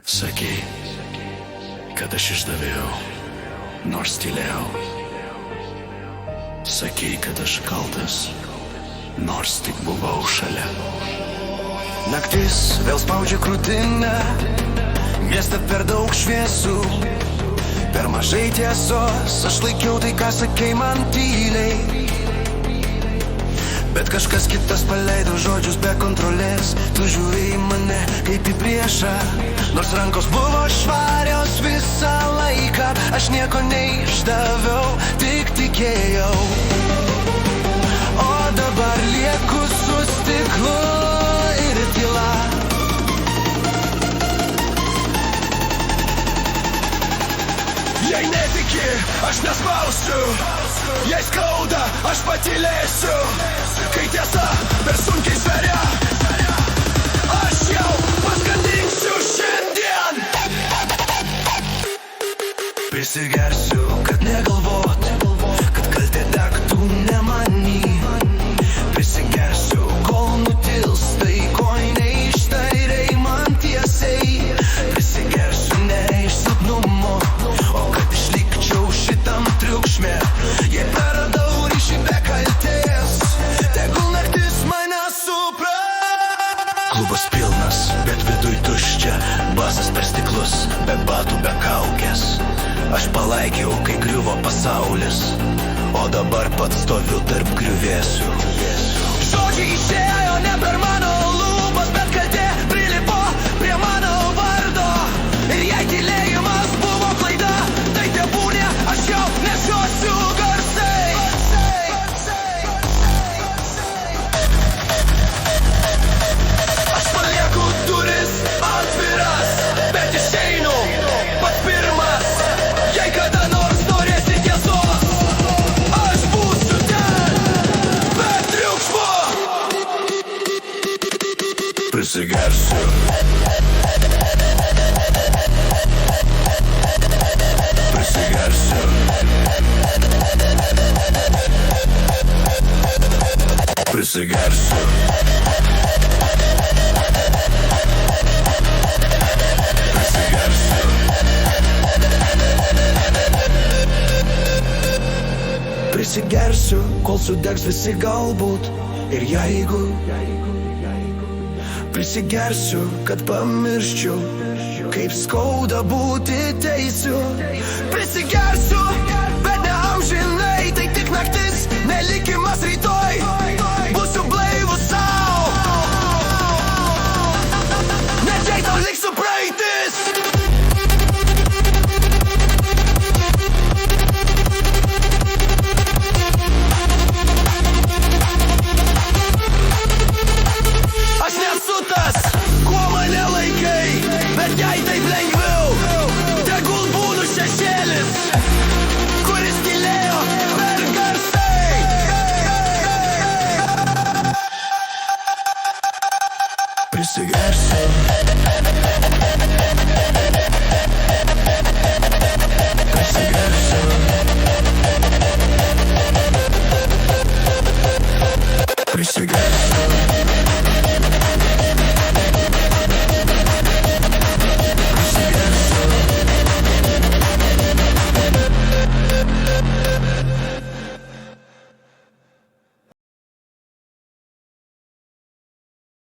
Sakei, kad aš išdaviau, nors tylėjau. Sakei, kad aš kaltas, nors tik buvau šalia. Naktis vėl spaudžia krūtinę, mieste per daug šviesų, per mažai tiesos. Aš laikiau tai, ką sakei man tyliai, bet kažkas kitas paleido žodžius be kontrolės. Tu žiūri į mane kaip į priešą, nors rankos buvo švarios visą laiką. Aš nieko neišdaviau, tik tikėjau. O dabar lieku su stiklu ir tyla. Jei netiki, aš nespausiu. Jei skauda, aš patylėsiu. Kai tiesa per sunkiai sveria, aš jau paskandinsiu šiandien. Prisigersiu, kad negalvot, kad kaltė tektų ne many. Prisigersiu, kol nutils tai, ko neištarei man tiesiai. Prisigersiu ne iš silpnumo, o kad išlikčiau šitam triukšme. Jei praradau ryšį be kaltės, tegul naktis mane supras. Klubas pilnas, bet viduj tuščia, basas per stiklus, be batų, be kaukės. Aš palaikiau, kai griuvo pasaulis, o dabar pats stoviu tarp griuvėsių. Žodžiai išėjo ne per mano lūpas, bet kaltė prilipo prie mano vardo. Ir jei tylėjimas buvo klaida, tai tebūnie, aš jau nešiosiu garsai. Aš palieku duris atviras, bet išeinu pats pirmas. Jei kada nors norėsi tiesos, aš būsiu ten, be triukšmo. Prisigersiu. Prisigersiu. Prisigersiu. Prisigersiu, kol sudegs visi galbūt. Ir jeigu prisigersiu, kad pamirščiau, kaip skauda būti teisiu. Prisigersiu, bet ne amžinai, tai tik naktis, nelikimas rytoj. Būsiu blaivus sau, net jei tau liksiu praeitis. Aš nesu tas, kuo mane laikai, bet jei taip lengviau, tegul būnu šešėlis, kuris tylėjo per garsai. Prisigersiu. Prisigersiu. Prisigersiu.